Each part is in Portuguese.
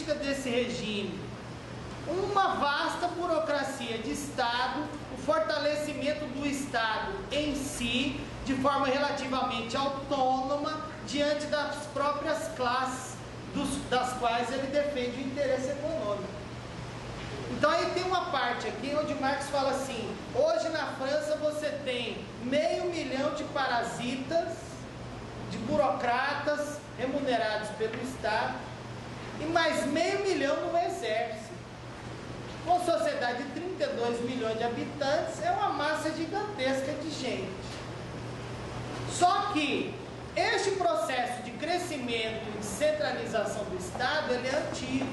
característica desse regime? Uma vasta burocracia de Estado, o fortalecimento do Estado em si, de forma relativamente autônoma, diante das próprias classes das quais ele defende o interesse econômico. Então aí tem uma parte aqui onde Marx fala assim: hoje na França você tem 500 mil de parasitas, de burocratas remunerados pelo Estado, e mais 500 mil no exército. Uma sociedade de 32 milhões de habitantes é uma massa gigantesca de gente. Só que este processo de crescimento e de centralização do Estado, ele é antigo.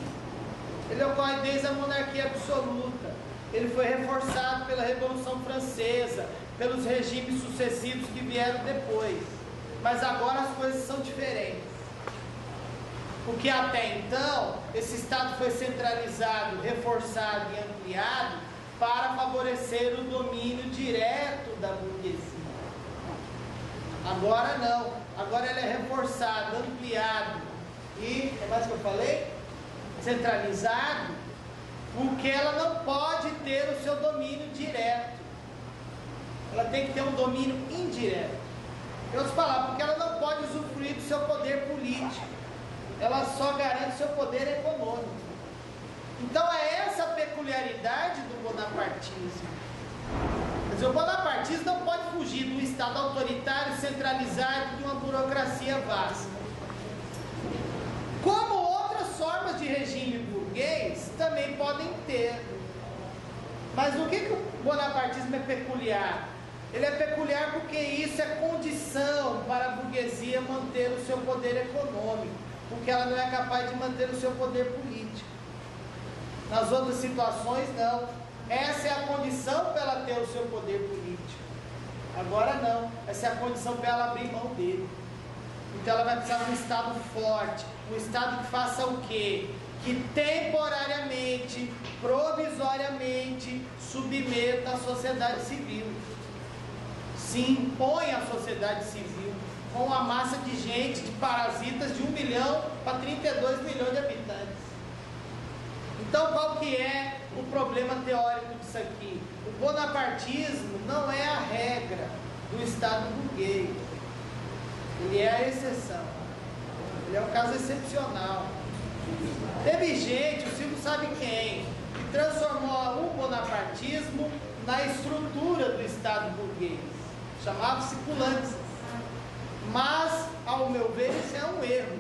Ele ocorre desde a monarquia absoluta. Ele foi reforçado pela Revolução Francesa, pelos regimes sucessivos que vieram depois. Mas agora as coisas são diferentes. Porque até então, esse Estado foi centralizado, reforçado e ampliado para favorecer o domínio direto da burguesia. Agora não. Agora ele é reforçado, ampliado e, o que mais que eu falei? Centralizado, porque ela não pode ter o seu domínio direto. Ela tem que ter um domínio indireto. Em outras palavras, porque ela não pode usufruir do seu poder político. Ela só garante seu poder econômico. Então é essa a peculiaridade do bonapartismo. Quer dizer, o bonapartismo não pode fugir do Estado autoritário, centralizado, de uma burocracia vasta. Como outras formas de regime burguês também podem ter. Mas o que o bonapartismo é peculiar? Ele é peculiar porque isso é condição para a burguesia manter o seu poder econômico, porque ela não é capaz de manter o seu poder político. Nas outras situações, não. Essa é a condição para ela ter o seu poder político. Agora não. Essa é a condição para ela abrir mão dele. Então ela vai precisar de um Estado forte, um Estado que faça o quê? Que temporariamente, provisoriamente, submeta a sociedade civil. Se impõe à sociedade civil com uma massa de gente, de parasitas de 1 milhão para 32 milhões de habitantes. Então qual que é o problema teórico disso aqui? O bonapartismo não é a regra do Estado burguês. Ele é a exceção. Ele é um caso excepcional. Teve gente, o Silvio sabe quem, que transformou o bonapartismo na estrutura do Estado burguês. Chamava-se Poulantzas. Mas, ao meu ver, isso é um erro.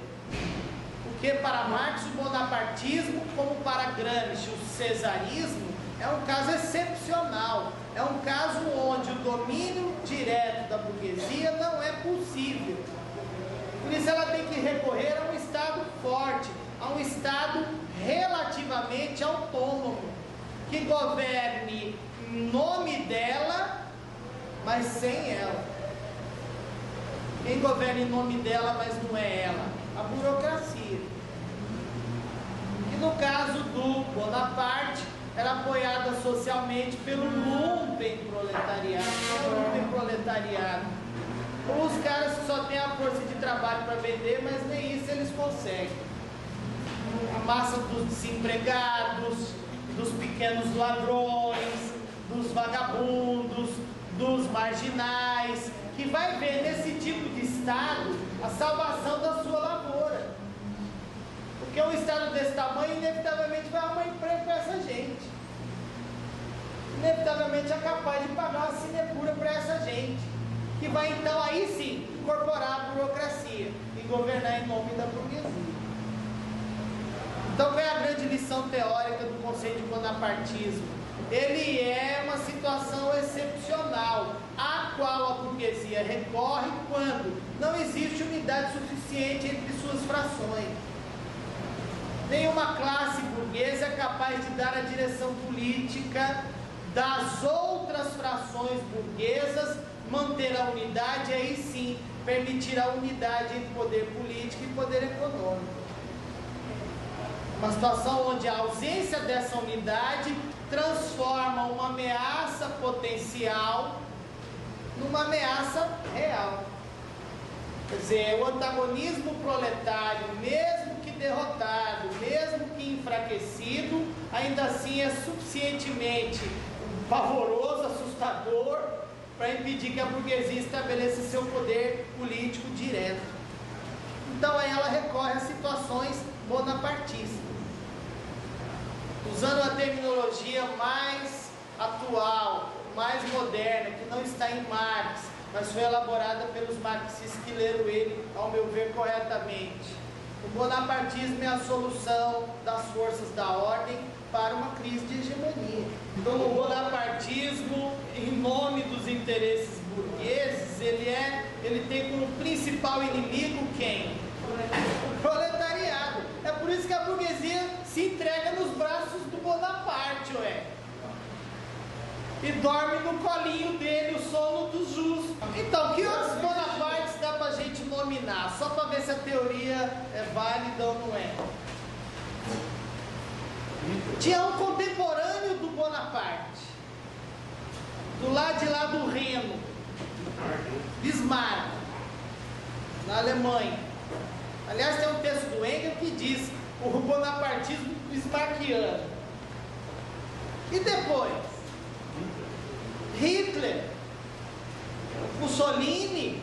Porque para Marx o bonapartismo, como para Gramsci o cesarismo, é um caso excepcional. É um caso onde o domínio direto da burguesia não é possível. Por isso ela tem que recorrer a um Estado forte, a um Estado relativamente autônomo, que governe em nome dela, mas sem ela. Quem governa em nome dela, mas não é ela? A burocracia. Que no caso do Bonaparte, era apoiada socialmente pelo lumpenproletariado. Os caras que só têm a força de trabalho para vender, mas nem isso eles conseguem. A massa dos desempregados, dos pequenos ladrões, dos vagabundos, dos marginais, que vai ver nesse tipo de Estado a salvação da sua lavoura. Porque um Estado desse tamanho inevitavelmente vai arrumar emprego para essa gente. Inevitavelmente é capaz de pagar uma sinecura para essa gente, que vai então aí sim incorporar a burocracia e governar em nome da burguesia. Então qual é a grande lição teórica do conceito de bonapartismo? Ele é uma situação excepcional, a qual a burguesia recorre quando não existe unidade suficiente entre suas frações. Nenhuma classe burguesa é capaz de dar a direção política das outras frações burguesas, manter a unidade e aí sim permitir a unidade entre poder político e poder econômico. Uma situação onde a ausência dessa unidade transforma uma ameaça potencial numa ameaça real. Quer dizer, o antagonismo proletário, mesmo que derrotado, mesmo que ainda assim é suficientemente pavoroso, assustador, para impedir que a burguesia estabeleça seu poder político direto. Então aí ela recorre a situações bonapartistas, usando a terminologia mais atual, mais moderna, que não está em Marx, mas foi elaborada pelos marxistas que leram ele, ao meu ver, corretamente. O bonapartismo é a solução das forças da ordem para uma crise de hegemonia. Então o bonapartismo, em nome dos interesses burgueses, ele tem como principal inimigo quem? O proletariado. É por isso que a burguesia se entrega nos braços do Bonaparte, ué. E dorme no colinho dele, o sono dos justos. Então, que outros Bonapartes dá pra gente nominar? Só para ver se a teoria é válida ou não é. Tinha um contemporâneo do Bonaparte, do lado de lá do Reno, Bismarck, na Alemanha. Aliás, tem um texto do Engels que diz o bonapartismo bismarckiano. E depois? Hitler, Mussolini,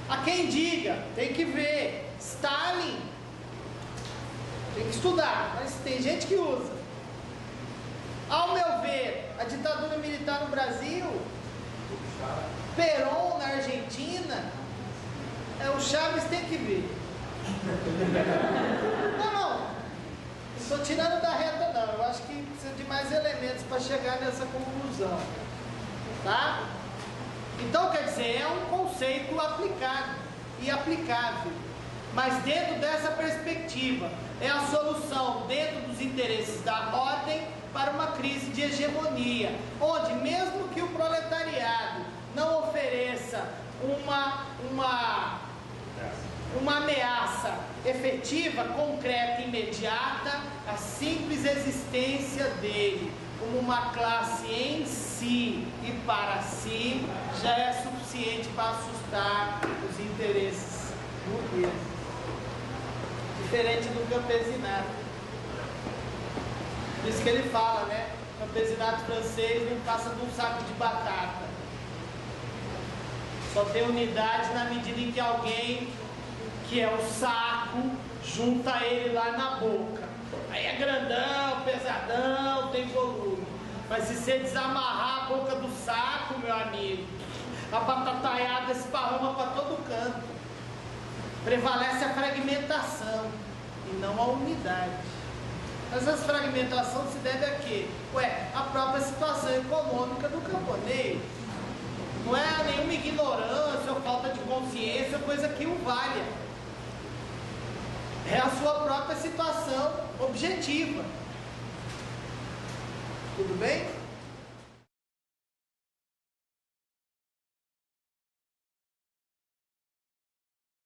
a quem diga, tem que ver. Stalin, tem que estudar, mas tem gente que usa. Ao meu ver, a ditadura militar no Brasil, Perón na Argentina, o Chaves tem que ver. Não estou tirando da reta não, eu acho que precisa de mais elementos para chegar nessa conclusão, tá? Então quer dizer, é um conceito aplicado e aplicável, mas dentro dessa perspectiva, é a solução dentro dos interesses da ordem para uma crise de hegemonia, onde mesmo que o proletariado não ofereça uma ameaça efetiva, concreta, imediata, a simples existência dele como uma classe em si e para si já é suficiente para assustar os interesses burgueses, diferente do campesinato. Por isso que ele fala, né? O campesinato francês não passa de um saco de batata, só tem unidade na medida em que alguém, que é o saco, junta ele lá na boca. Aí é grandão, pesadão, tem volume. Mas se você desamarrar a boca do saco, meu amigo, a batataiada esparrama para todo canto. Prevalece a fragmentação e não a unidade. Mas essa fragmentação se deve a quê? A própria situação econômica do camponês. Não é nenhuma ignorância ou falta de consciência ou coisa que o valha. É a sua própria situação objetiva. Tudo bem?